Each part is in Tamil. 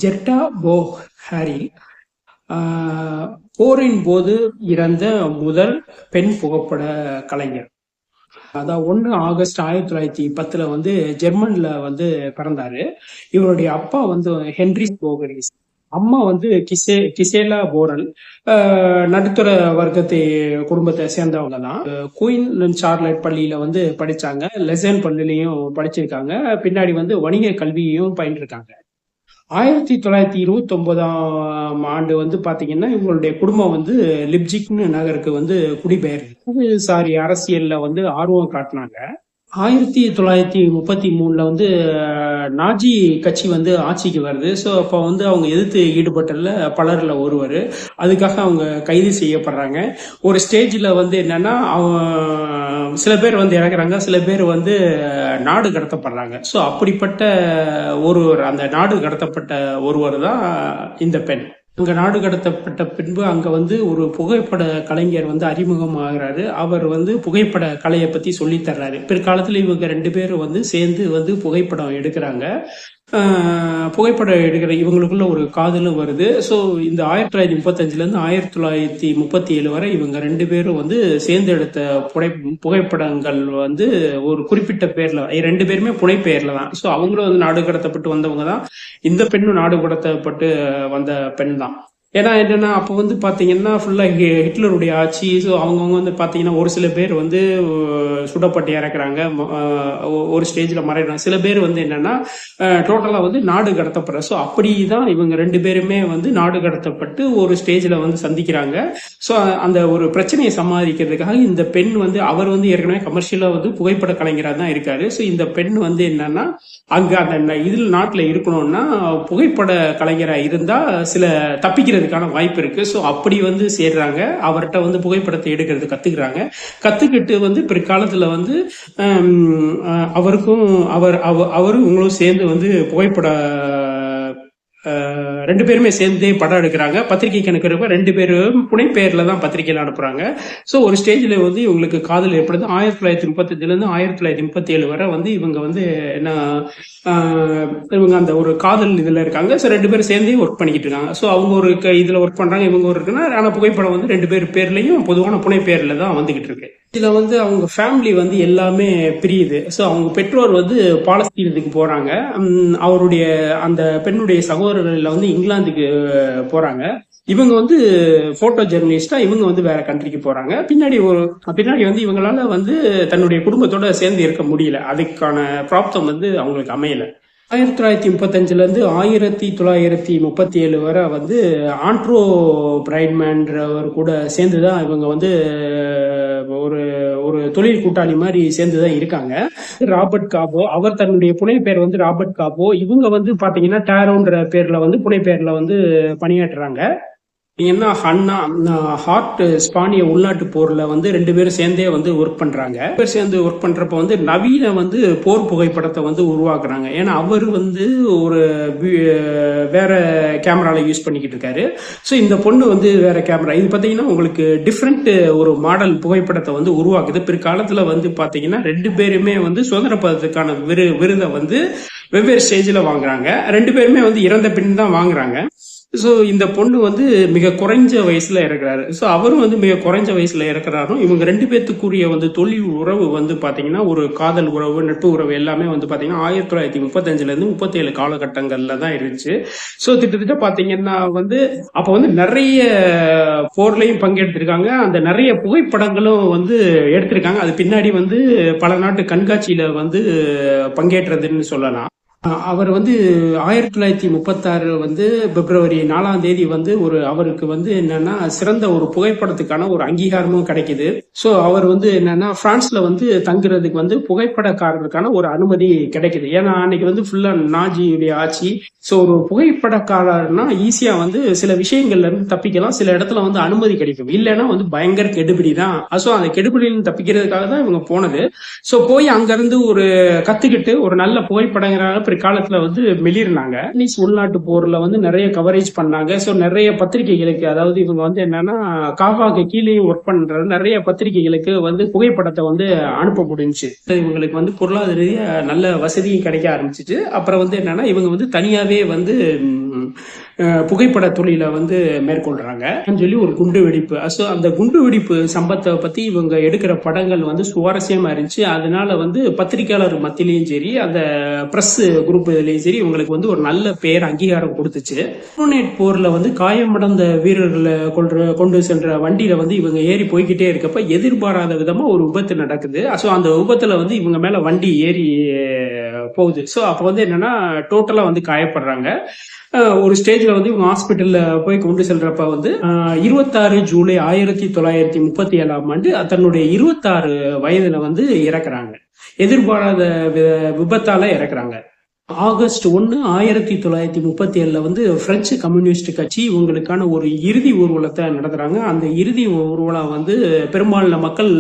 ஜெர்டா போஹாரி போரின் போது இறந்த முதல் பெண் புகைப்பட கலைஞர். அதான் 1 ஆகஸ்ட் 1910 வந்து ஜெர்மன்ல வந்து பிறந்தாரு. இவருடைய அப்பா வந்து ஹென்ரி போகரிஸ், அம்மா வந்து கிசேலா போரல். நடுத்தர வர்க்கத்தை குடும்பத்தை சேர்ந்தவங்க தான். குயின் சார்லட் பள்ளியில வந்து படிச்சாங்க, லெசன் பள்ளியிலையும் படிச்சிருக்காங்க. பின்னாடி வந்து வணிக கல்வியையும் பயின்றிருக்காங்க. 1929ஆம் ஆண்டு வந்து பாத்தீங்கன்னா இவங்களுடைய குடும்பம் வந்து லிப்ஜிக்னு நகருக்கு வந்து குடிபெயர்ந்து அரசியல்ல வந்து ஆர்வம் காட்டினாங்க. 1933ல வந்து நாஜி கட்சி வந்து ஆட்சிக்கு வருது. ஸோ அப்போ வந்து அவங்க எதிர்த்து ஈடுபட்டல பலர்ல ஒருவர். அதுக்காக அவங்க கைது செய்யப்படுறாங்க. ஒரு ஸ்டேஜில் வந்து என்னன்னா சில பேர் வந்து இறக்குறாங்க, சில பேர் வந்து நாடு கடத்தப்படுறாங்க. ஸோ அப்படிப்பட்ட ஒருவர், அந்த நாடு கடத்தப்பட்ட ஒருவர் தான் இந்த பெண். அங்க நாடு கடத்தப்பட்ட பின்பு அங்க வந்து ஒரு புகைப்பட கலைஞர் வந்து அறிமுகமாகிறாரு. அவர் வந்து புகைப்பட கலையை பத்தி சொல்லி தர்றாரு. பிற்காலத்துல இவங்க 2 பேரும் வந்து சேர்ந்து வந்து புகைப்படம் எடுக்கிறாங்க. புகைப்படம் எடுக்கிற இவங்களுக்குள்ள ஒரு காதலும் வருது. ஸோ இந்த 1935ல இருந்து 1937 வரை இவங்க 2 பேரும் வந்து சேர்ந்து எடுத்த புகைப்படங்கள் வந்து ஒரு குறிப்பிட்ட பேர்ல, 2 பேருமே புனைப்பெயர்ல தான். ஸோ அவங்களும் வந்து நாடு கடத்தப்பட்டு வந்தவங்க தான். இந்த பெண்ணும் நாடு கடத்தப்பட்டு வந்த பெண் தான். ஏன்னா என்னன்னா அப்போ வந்து பாத்தீங்கன்னா ஃபுல்லா ஹிட்லருடைய ஆட்சி. ஸோ அவங்கவுங்க வந்து பாத்தீங்கன்னா ஒரு சில பேர் வந்து சுடப்பட்டு இறக்குறாங்க, ஒரு ஸ்டேஜ்ல மறைறாங்க. சில பேர் வந்து என்னன்னா டோட்டலா வந்து நாடு கடத்தப்படுற. ஸோ அப்படிதான் இவங்க 2 பேருமே வந்து நாடு கடத்தப்பட்டு ஒரு ஸ்டேஜ்ல வந்து சந்திக்கிறாங்க. ஸோ அந்த ஒரு பிரச்சனையை சமாளிக்கிறதுக்காக இந்த பெண் வந்து, அவர் வந்து ஏற்கனவே கமர்ஷியலா வந்து புகைப்பட கலைஞராக தான் இருக்காரு. ஸோ இந்த பெண் வந்து என்னன்னா அங்க அந்த இதில் நாட்டுல இருக்கணும்னா புகைப்பட கலைஞரா இருந்தா சில தப்பிக்கிறதுக்கான வாய்ப்பு இருக்கு. ஸோ அப்படி வந்து சேர்றாங்க. அவர்கிட்ட வந்து புகைப்படத்தை எடுக்கிறது கத்துக்கிறாங்க. கத்துக்கிட்டு வந்து பிற்காலத்துல வந்து அவருக்கும் அவரும் இவங்களும் சேர்ந்து வந்து புகைப்பட 2 பேருமே சேர்ந்தே படம் எடுக்கிறாங்க. பத்திரிகை கணக்கு 2 பேரும் புனைப்பெயர்ல தான் பத்திரிகையில அனுப்புறாங்க. ஸோ ஒரு ஸ்டேஜ்ல வந்து இவங்களுக்கு காதல் ஏற்படுது. 1935ல இருந்து 1937 வரை வந்து இவங்க வந்து என்ன இவங்க அந்த ஒரு காதல் இதுல இருக்காங்க. ஸோ 2 பேரும் சேர்ந்தே ஒர்க் பண்ணிக்கிட்டு இருக்காங்க. ஸோ அவங்க ஒரு இதுல ஒர்க் பண்றாங்க, இவங்க ஒரு இருக்குன்னா, ஆனா புகைப்படம் வந்து 2 பேர் பேர்லயும் பொதுவான புனைப்பெயர்ல தான் வந்துகிட்டு இருக்கு. இதுல வந்து அவங்க ஃபேமிலி வந்து எல்லாமே பிரியுது. ஸோ அவங்க பெற்றோர் வந்து பாலஸ்தீனத்துக்கு போறாங்க. அவருடைய அந்த பெண்ணுடைய சகோதரர்கள் வந்து இங்கிலாந்துக்கு போறாங்க. இவங்க வந்து போட்டோ ஜெர்னலிஸ்டா, இவங்க வந்து வேற கண்ட்ரிக்கு போறாங்க. பின்னாடி வந்து இவங்களால வந்து தன்னுடைய குடும்பத்தோட சேர்ந்து இருக்க முடியல. அதுக்கான பிராப்தம் வந்து அவங்களுக்கு அமையல. 1935ல இருந்து 1937 வரை வந்து ஆண்ட்ரோ பிரைட்மேன்றவர் கூட சேர்ந்துதான் இவங்க வந்து ஒரு ஒரு தொழில் கூட்டாளி மாதிரி சேர்ந்துதான் இருக்காங்க. ராபர்ட் காபோ, அவர் தன்னுடைய புனை பேர் வந்து ராபர்ட் காபோ. இவங்க வந்து பாத்தீங்கன்னா டேரோன்ற பேர்ல வந்து புனை பேர்ல வந்து பணியாற்றுறாங்க. ஏன்னா ஹார்ட் ஸ்பானிய உள்நாட்டு போர்ல வந்து 2 பேரும் சேர்ந்தே வந்து ஒர்க் பண்றாங்க. சேர்ந்து ஒர்க் பண்றப்ப வந்து நவீன வந்து போர் புகைப்படத்தை வந்து உருவாக்குறாங்க. ஏன்னா அவர் வந்து ஒரு வேற கேமரால யூஸ் பண்ணிக்கிட்டு இருக்காரு. ஸோ இந்த பொண்ணு வந்து வேற கேமரா. இது பாத்தீங்கன்னா உங்களுக்கு டிஃப்ரெண்ட் ஒரு மாடல் புகைப்படத்தை வந்து உருவாக்குது. பிற்காலத்துல வந்து பாத்தீங்கன்னா 2 பேருமே வந்து சுதந்திர பதத்துக்கான விருதை வந்து வெவ்வேறு ஸ்டேஜ்ல வாங்குறாங்க. 2 பேருமே வந்து இறந்த பின் தான் வாங்குறாங்க. ஸோ இந்த பொண்ணு வந்து மிக குறைஞ்ச வயசுல இறக்குறாரு. ஸோ அவரும் வந்து மிக குறைஞ்ச வயசுல இறக்குறாரும். இவங்க 2 பேத்துக்குரிய வந்து தொழில் உறவு வந்து பாத்தீங்கன்னா ஒரு காதல் உறவு, நட்பு உறவு எல்லாமே வந்து பாத்தீங்கன்னா 1935ல இருந்து 37 காலகட்டங்கள்ல தான் இருந்துச்சு. ஸோ திட்டத்தட்ட பாத்தீங்கன்னா வந்து அப்ப வந்து நிறைய போர்லையும் பங்கெடுத்திருக்காங்க. அந்த நிறைய புகைப்படங்களும் வந்து எடுத்திருக்காங்க. அது பின்னாடி வந்து பல நாட்டு கண்காட்சியில வந்து பங்கேற்றதுன்னு சொல்லலாம். அவர் வந்து 1936 வந்து பிப்ரவரி 4ஆம் தேதி வந்து அவருக்கு வந்து என்னன்னா சிறந்த ஒரு புகைப்படத்துக்கான ஒரு அங்கீகாரமும் கிடைக்குது. சோ அவர் வந்து என்னன்னா பிரான்ஸ்ல வந்து தங்குறதுக்கு வந்து புகைப்படக்காரருக்கான ஒரு அனுமதி கிடைக்குது. ஏன்னா அன்னைக்கு வந்து ஃபுல்லா நாஜியுடைய ஆட்சி. சோ ஒரு புகைப்படக்காரர்னா ஈஸியா வந்து சில விஷயங்கள்ல இருந்து தப்பிக்கலாம். சில இடத்துல வந்து அனுமதி கிடைக்கும். இல்லைன்னா வந்து பயங்கர கெடுபிடி தான். சோ அந்த கெடுபிடியிலிருந்து தப்பிக்கிறதுக்காக தான் இவங்க போனது. சோ போய் அங்க இருந்து ஒரு கத்துக்கிட்டு ஒரு நல்ல புகைப்படங்கிறாங்க. பிற்காலத்துல வந்து வெளியிறாங்க. உள்நாட்டு போர்ல வந்து நிறைய கவரேஜ் பண்ணாங்க. ஸோ நிறைய பத்திரிகைகளுக்கு, அதாவது இவங்க வந்து என்னன்னா காவாக்கு கீழே ஒர்க் பண்ற நிறைய பத்திரிகைகளுக்கு வந்து புகைப்படத்தை வந்து அனுப்ப முடிஞ்சுச்சு. இவங்களுக்கு வந்து பொருளாதார ரீதியா நல்ல வசதியும் கிடைக்க ஆரம்பிச்சிச்சு. அப்புறம் வந்து என்னன்னா இவங்க வந்து தனியாவே வந்து புகைப்பட தொழிலை வந்து மேற்கொள்றாங்க சொல்லி ஒரு குண்டு வெடிப்பு. ஸோ அந்த குண்டு வெடிப்பு சம்பவத்தை பத்தி இவங்க எடுக்கிற படங்கள் வந்து சுவாரஸ்யமா இருந்துச்சு. அதனால வந்து பத்திரிகையாளர் மத்தியிலையும் சரி, அந்த பிரஸ் குரூப்லயும் சரி இவங்களுக்கு வந்து ஒரு நல்ல பெயர் அங்கீகாரம் கொடுத்துச்சு. போர்ல வந்து காயமடைந்த வீரர்களை கொண்டு சென்ற வண்டியில வந்து இவங்க ஏறி போய்கிட்டே இருக்கப்ப எதிர்பாராத விதமா ஒரு விபத்து நடக்குது. ஸோ அந்த விபத்துல வந்து இவங்க மேல வண்டி ஏறி போகுது. ஸோ அப்போ வந்து என்னன்னா டோட்டலா வந்து காயப்படுறாங்க. ஒரு ஸ்டேஜ்ல வந்து இவங்க ஹாஸ்பிட்டல்ல போய் கொண்டு செல்றப்ப வந்து 26 ஜூலை 1937 தன்னுடைய 26 வயதுல வந்து இறக்குறாங்க. எதிர்பாராத விபத்தால இறக்குறாங்க. ஆகஸ்ட் 1, 1937 வந்து பிரெஞ்சு கம்யூனிஸ்ட் கட்சி இவங்களுக்கான ஒரு இறுதி ஊர்வலத்தை நடத்துறாங்க. அந்த இறுதி ஊர்வலம் வந்து பெரும்பாலான மக்கள்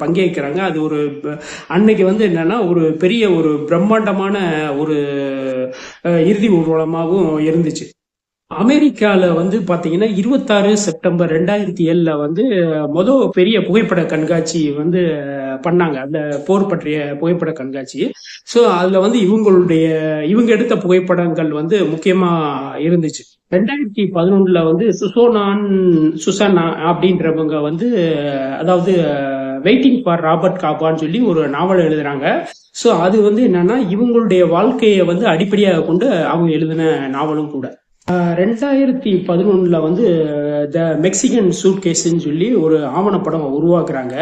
பங்கேற்கிறாங்க. அது ஒரு அன்னைக்கு வந்து என்னன்னா ஒரு பெரிய ஒரு பிரம்மாண்டமான ஒரு இறுதி ஊர்வலமாகவும் இருந்துச்சு. அமெரிக்கால வந்து பாத்தீங்கன்னா 26 செப்டம்பர் 2007 வந்து பெரிய புகைப்பட கண்காட்சி வந்து பண்ணாங்க. அந்த போர் பற்றிய புகைப்பட கண்காட்சி. ஸோ அதுல வந்து இவங்க எடுத்த புகைப்படங்கள் வந்து முக்கியமா இருந்துச்சு. 2011 வந்து சுசானா அப்படின்றவங்க வந்து, அதாவது வெயிட்டிங் ஃபார் ராபர்ட் காபான்னு சொல்லி ஒரு நாவல் எழுதுறாங்க. ஸோ அது வந்து என்னன்னா இவங்களுடைய வாழ்க்கையை வந்து அடிப்படையாக கொண்டு அவங்க எழுதின நாவலும் கூட. 2011 வந்து த மெக்சிகன் சூட்கேஸ்ன்னு சொல்லி ஒரு ஆவணப்படம் உருவாக்குறாங்க.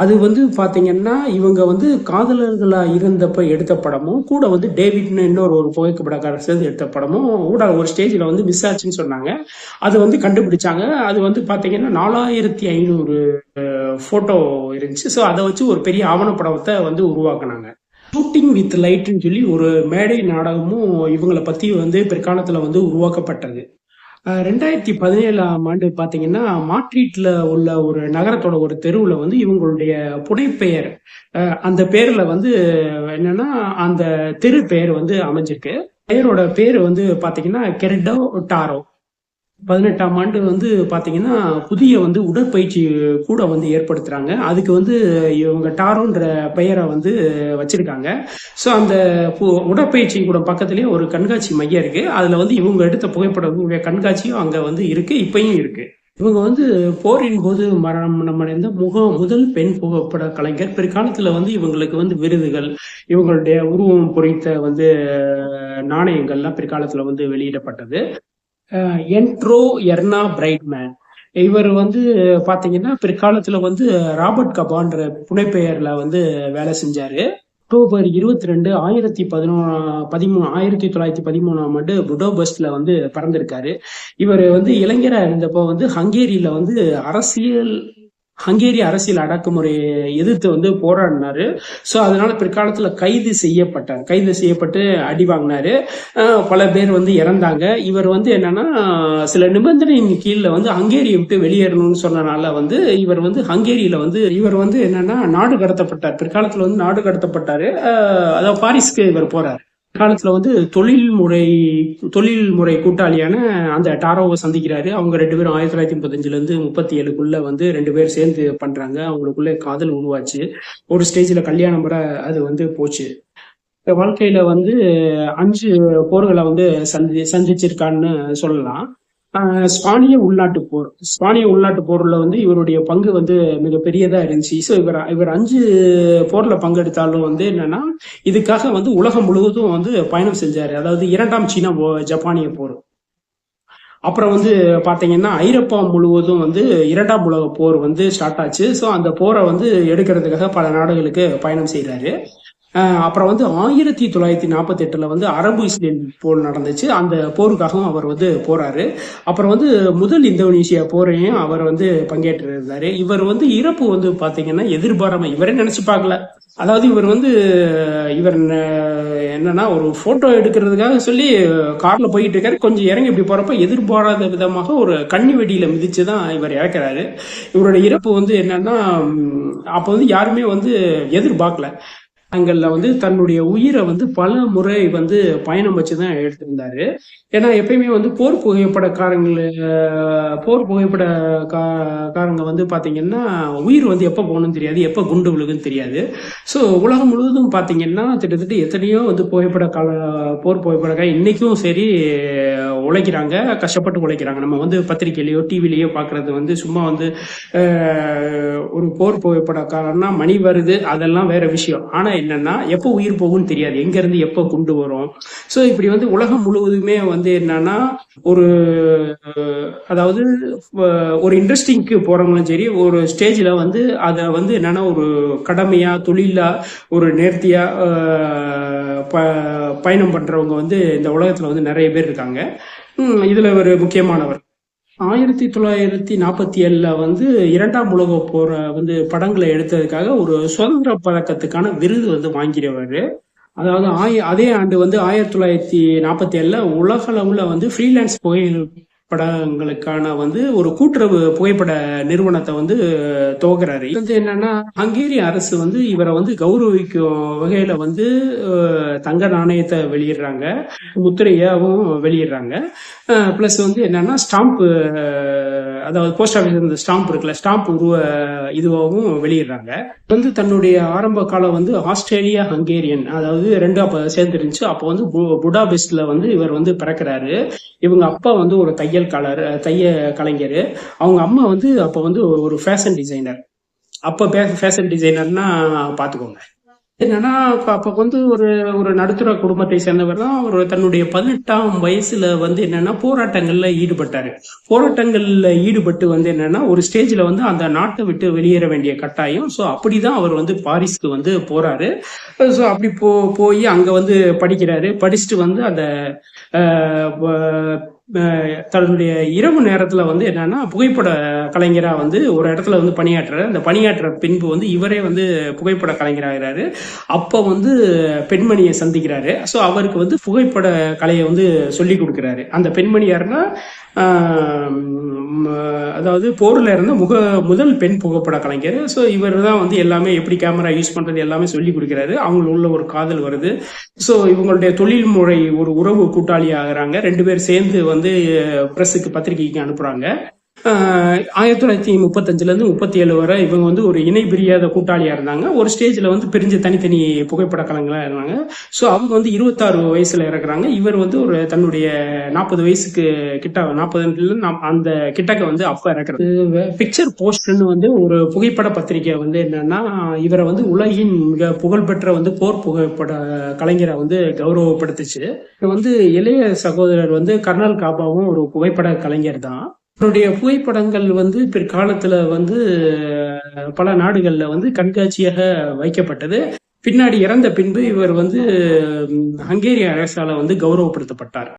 அது வந்து பாத்தீங்கன்னா இவங்க வந்து காதலர்களா இருந்தப்ப எடுத்த படமும் கூட வந்து டேவிட்னு இன்னொரு புகைப்படக்காரர் சேர்ந்து எடுத்த படமும் கூட ஒரு ஸ்டேஜ்ல வந்து மிஸ் ஆச்சுன்னு சொன்னாங்க. அது வந்து கண்டுபிடிச்சாங்க. அது வந்து பாத்தீங்கன்னா 4500 போட்டோ இருந்துச்சு. ஸோ அதை வச்சு ஒரு பெரிய ஆவணப்படத்தை வந்து உருவாக்குனாங்க. ஷூட்டிங் வித் லைட்னு சொல்லி ஒரு மேடை நாடகமும் இவங்களை பத்தி வந்து பிற்காலத்துல வந்து உருவாக்கப்பட்டது. 2017 பாத்தீங்கன்னா மாட்ரிட்ல உள்ள ஒரு நகரத்தோட ஒரு தெருவுல வந்து இவங்களுடைய புனைப்பெயர், அந்த பேர்ல வந்து என்னன்னா அந்த தெரு பெயர் வந்து அமைஞ்சிருக்கு. பெயரோட பேர் வந்து பாத்தீங்கன்னா கெர்டோ டாரோ. 2018 வந்து பாத்தீங்கன்னா புதிய வந்து உடற்பயிற்சி கூட வந்து ஏற்படுத்துறாங்க. அதுக்கு வந்து இவங்க டாரோன்ற பெயரை வந்து வச்சிருக்காங்க. ஸோ அந்த உடற்பயிற்சி கூட பக்கத்துலயே ஒரு கண்காட்சி மையம் இருக்கு. அதுல வந்து இவங்க எடுத்த புகைப்படம் கண்காட்சியும் அங்க வந்து இருக்கு, இப்பயும் இருக்கு. இவங்க வந்து போரின் போது மரணமடைந்த முதல் பெண் புகைப்பட கலைஞர். பிற்காலத்துல வந்து இவங்களுக்கு வந்து விருதுகள், இவங்களுடைய உருவம் பொறித்த வந்து நாணயங்கள்லாம் பிற்காலத்துல வந்து வெளியிடப்பட்டது. என்ட்ரோ எர்னா பிரைட்மேன் இவர் வந்து பாத்தீங்கன்னா பிற்காலத்துல வந்து ராபர்ட் கபான்ற புனைப்பெயர்ல வந்து வேலை செஞ்சாரு. அக்டோபர் 22, 1913 புடோபெஸ்ட்ல வந்து பிறந்திருக்காரு. இவர் வந்து இளைஞரா இருந்தப்போ வந்து ஹங்கேரி அரசியல் அடக்குமுறையை எதிர்த்து வந்து போராடினாரு. ஸோ அதனால பிற்காலத்துல கைது செய்யப்பட்டு அடி வாங்கினாரு. பல பேர் வந்து இறந்தாங்க. இவர் வந்து என்னன்னா சில நிபந்தனையின் கீழே வந்து ஹங்கேரியை விட்டு வெளியேறணும்னு சொன்னனால வந்து இவர் வந்து ஹங்கேரியில வந்து இவர் வந்து என்னன்னா நாடு கடத்தப்பட்டார். பிற்காலத்துல வந்து நாடு கடத்தப்பட்டாரு. அதாவது பாரிஸ்க்கு இவர் போறாரு. காலத்துல வந்து தொழில்முறை கூட்டாளியான அந்த டாரோவை சந்திக்கிறாரு. அவங்க 2 பேரும் 1935 37 வந்து 2 பேர் சேர்ந்து பண்றாங்க. அவங்களுக்குள்ள காதல் உருவாச்சு. ஒரு ஸ்டேஜ்ல கல்யாணம் வர அது வந்து போச்சு. வாழ்க்கையில வந்து 5 போர்களை வந்து சந்திச்சிருக்கான்னு சொல்லலாம். ஸ்பானிய உள்நாட்டு போர்ல வந்து இவருடைய பங்கு வந்து மிக பெரியதா இருந்துச்சு. ஸோ இவர் 5 போர்ல பங்கெடுத்தாலும் வந்து என்னன்னா இதுக்காக வந்து உலகம் முழுவதும் வந்து பயணம் செஞ்சாரு. அதாவது 2ஆம் சீன ஜப்பானிய போர். அப்புறம் வந்து பாத்தீங்கன்னா ஐரோப்பா முழுவதும் வந்து 2ஆம் உலக போர் வந்து ஸ்டார்ட் ஆச்சு. ஸோ அந்த போரை வந்து எடுக்கிறதுக்காக பல நாடுகளுக்கு பயணம் செய்யறாரு. அப்புறம் வந்து 1948 வந்து அரபு இஸ்ரேல் போர் நடந்துச்சு. அந்த போருக்காகவும் அவர் வந்து போறாரு. அப்புறம் வந்து முதல் இந்தோனேசியா போரையும் அவர் வந்து பங்கேற்றிருந்தாரு. இவர் வந்து இறப்பு வந்து பாத்தீங்கன்னா எதிர்பாராம இவரே நினைச்சு பார்க்கல. அதாவது இவர் என்னன்னா ஒரு போட்டோ எடுக்கிறதுக்காக சொல்லி கார்ல போயிட்டு இருக்காரு. கொஞ்சம் இறங்கி இப்படி போறப்ப எதிர்பாராத விதமாக ஒரு கண்ணி வெடியில மிதிச்சுதான் இவர் இறக்குறாரு. இவரோட இறப்பு வந்து என்னன்னா அப்ப வந்து யாருமே வந்து எதிர்பார்க்கல. அங்கல்ல வந்து தன்னுடைய உயிரை வந்து பல முறை வந்து பயணம் வச்சுதான் எடுத்திருந்தாரு. ஏன்னா எப்பயுமே வந்து போர் புகைப்படக்காரங்க வந்து பாத்தீங்கன்னா உயிர் வந்து எப்ப போகணும்னு தெரியாது, எப்ப குண்டு விழுகுன்னு தெரியாது. ஸோ உலகம் முழுவதும் பாத்தீங்கன்னா கிட்டத்தட்ட எத்தனையோ வந்து போர் புகைப்படக்கார இன்னைக்கும் சரி உழைக்கிறாங்க, கஷ்டப்பட்டு உழைக்கிறாங்க. நம்ம வந்து பத்திரிகையிலயோ டிவிலயோ பாக்குறது வந்து சும்மா வந்து ஒரு போர் புகைப்படக்காரன்னா மணி வருது அதெல்லாம் வேற விஷயம். ஆனா என்னன்னா எப்போ உயிர் போகும்னு தெரியாது, எங்க இருந்து எப்போ குண்டு வரும். ஸோ இப்படி வந்து உலகம் முழுவதுமே வந்து என்னன்னா ஒரு அதாவது ஒரு இண்டஸ்ட்ரிக்கு போறவங்களும் சரி ஒரு ஸ்டேஜ்ல வந்து அதை வந்து என்னன்னா ஒரு கடமையா தொழிலா ஒரு நேர்த்தியா பயணம் பண்றவங்க வந்து இந்த உலகத்துல வந்து நிறைய பேர் இருக்காங்க. இதுல ஒரு முக்கியமானவர் 1947 வந்து 2ஆம் உலக போரை வந்து படங்களை எடுத்ததுக்காக ஒரு சுதந்திர பதக்கத்துக்கான விருது வந்து வாங்கிடுவாரு. அதாவது அதே ஆண்டு வந்து 1947 உலக அளவுல வந்து ஃப்ரீலான்ஸ் படங்களுக்கான வந்து ஒரு கூட்டுறவு புகைப்பட நிறுவனத்தை வந்து துவங்குறாரு. இது வந்து என்னன்னா ஹங்கேரிய அரசு வந்து இவரை வந்து கௌரவிக்கும் வகையில வந்து தங்க நாணயத்தை வெளியிடுறாங்க, முத்திரையாவும் வெளியிடுறாங்க. பிளஸ் வந்து என்னன்னா ஸ்டாம்ப், அதாவது போஸ்ட் ஆஃபீஸ் இந்த ஸ்டாம்ப் இருக்குல்ல, ஸ்டாம்ப் இதுவாகவும் வெளியிடுறாங்க. வந்து தன்னுடைய ஆரம்ப காலம் வந்து ஆஸ்திரேலியா ஹங்கேரியன், அதாவது ரெண்டு அப்ப சேர்ந்து இருந்துச்சு. அப்போ வந்து புடாபெஸ்ட்ல வந்து இவர் வந்து பிறக்கிறாரு. இவங்க அப்பா வந்து ஒரு தைய கலைஞர், அவங்க அம்மா வந்து அப்ப வந்து ஒரு ஃபேஷன் டிசைனர். அப்ப ஃபேஷன் டிசைனர்னா பாத்துக்கோங்க. என்னன்னா அப்ப வந்து ஒரு ஒரு நடுத்தர குடும்பத்தை சேர்ந்தவர் தான். அவர் தன்னுடைய 18ஆம் வயசுல வந்து என்னன்னா போராட்டங்கள்ல ஈடுபட்டாரு. போராட்டங்கள்ல ஈடுபட்டு வந்து என்னன்னா ஒரு ஸ்டேஜ்ல வந்து அந்த நாட்டை விட்டு வெளியேற வேண்டிய கட்டாயம். ஸோ அப்படிதான் அவர் வந்து பாரிஸ்க்கு வந்து போறாரு. ஸோ அப்படி போய் அங்க வந்து படிக்கிறாரு. படிச்சுட்டு வந்து அந்த தன்னுடைய இரவு நேரத்துல வந்து என்னன்னா புகைப்பட கலைஞரா வந்து ஒரு இடத்துல வந்து பணியாற்றுறாரு. அந்த பணியாற்ற பின்பு வந்து இவரே வந்து புகைப்பட கலைஞராகிறாரு. அப்ப வந்து பெண்மணியை சந்திக்கிறாரு. ஸோ அவருக்கு வந்து புகைப்பட கலையை வந்து சொல்லி கொடுக்கிறாரு. அந்த பெண்மணி யாருன்னா அதாவது போர்ல இருந்த முதல் பெண் புகைப்பட கலைஞர். ஸோ இவர் தான் வந்து எல்லாமே எப்படி கேமரா யூஸ் பண்றது எல்லாமே சொல்லி கொடுக்கிறாரு. அவங்களுக்கு உள்ள ஒரு காதல் வருது. ஸோ இவங்களுடைய தொழில் முறை ஒரு உறவு கூட்டாளி ஆகுறாங்க. 2 பேர் சேர்ந்து வந்து பிரஸுக்கு பத்திரிகைக்கு அனுப்புறாங்க. 1935 இருந்து 37 வரை இவங்க வந்து ஒரு இணை பிரியாத கூட்டாளியா இருந்தாங்க. ஒரு ஸ்டேஜ்ல வந்து பிரிஞ்சு தனித்தனி புகைப்பட கலைஞர்களா இருந்தாங்க. ஸோ அவங்க வந்து 26 வயசுல இறக்குறாங்க. இவர் வந்து ஒரு தன்னுடைய 40 வயசுக்கு கிட்ட 40 அந்த கிட்டக்க வந்து அப்ப இறக்குறது. பிக்சர் போஸ்ட்னு வந்து ஒரு புகைப்பட பத்திரிகை வந்து என்னன்னா இவரை வந்து உலகின் மிக புகழ்பெற்ற வந்து போர் புகைப்பட கலைஞரை வந்து கௌரவப்படுத்துச்சு. வந்து இளைய சகோதரர் வந்து கர்னல் காபாவும் ஒரு புகைப்பட கலைஞர் தான். அவருடைய புகைப்படங்கள் வந்து பிற்காலத்துல வந்து பல நாடுகள்ல வந்து கண்காட்சியாக வைக்கப்பட்டது. பின்னாடி இறந்த பின்பு இவர் வந்து ஹங்கேரிய அரசால வந்து கௌரவப்படுத்தப்பட்டார்.